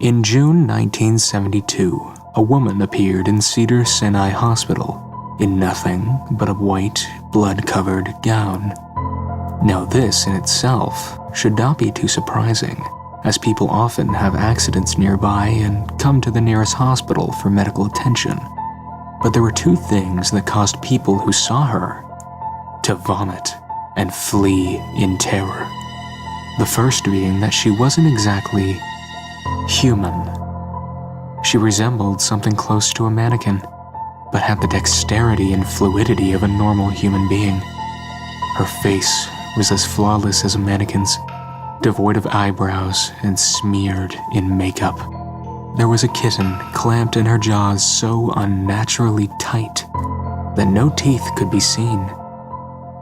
In June 1972, a woman appeared in Cedar Senai Hospital in nothing but a white, blood-covered gown. Now this in itself should not be too surprising, as people often have accidents nearby and come to the nearest hospital for medical attention. But there were two things that caused people who saw her to vomit and flee in terror. The first being that she wasn't exactly human. She resembled something close to a mannequin, but had the dexterity and fluidity of a normal human being. Her face was as flawless as a mannequin's, devoid of eyebrows and smeared in makeup. There was a kitten clamped in her jaws so unnaturally tight that no teeth could be seen,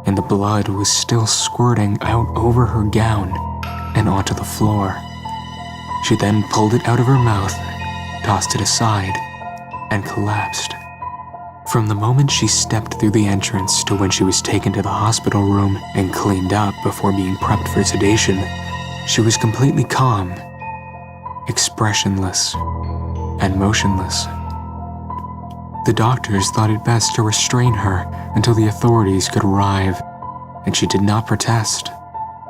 and the blood was still squirting out over her gown and onto the floor. She then pulled it out of her mouth, tossed it aside, and collapsed. From the moment she stepped through the entrance to when she was taken to the hospital room and cleaned up before being prepped for sedation, she was completely calm, expressionless, and motionless. The doctors thought it best to restrain her until the authorities could arrive, and she did not protest.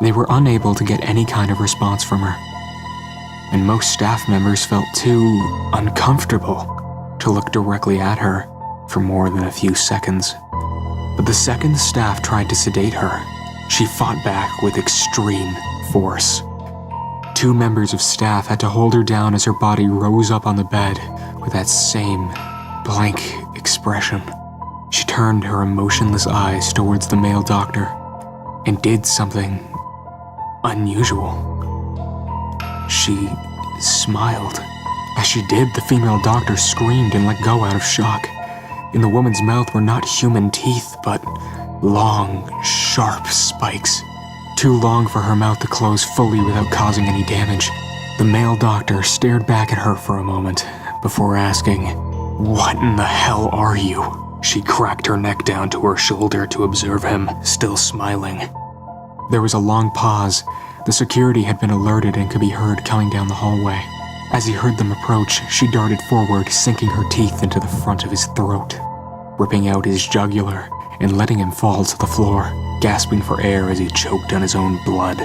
They were unable to get any kind of response from her, and most staff members felt too uncomfortable to look directly at her for more than a few seconds. But the second the staff tried to sedate her, she fought back with extreme force. Two members of staff had to hold her down as her body rose up on the bed with that same blank expression. She turned her emotionless eyes towards the male doctor and did something unusual. She smiled. As she did, the female doctor screamed and let go out of shock. In the woman's mouth were not human teeth, but long, sharp spikes. Too long for her mouth to close fully without causing any damage. The male doctor stared back at her for a moment before asking, "What in the hell are you?" She cracked her neck down to her shoulder to observe him, still smiling. There was a long pause. The security had been alerted and could be heard coming down the hallway. As he heard them approach, she darted forward, sinking her teeth into the front of his throat, ripping out his jugular and letting him fall to the floor, gasping for air as he choked on his own blood.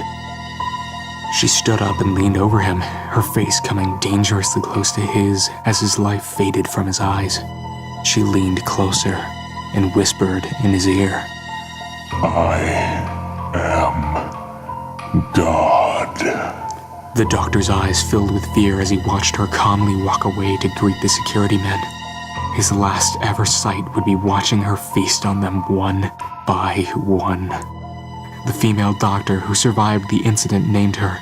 She stood up and leaned over him, her face coming dangerously close to his as his life faded from his eyes. She leaned closer and whispered in his ear, "I am God." The doctor's eyes filled with fear as he watched her calmly walk away to greet the security men. His last ever sight would be watching her feast on them one by one. The female doctor who survived the incident named her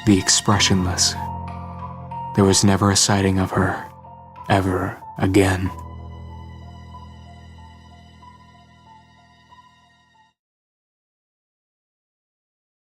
the Expressionless. There was never a sighting of her ever again.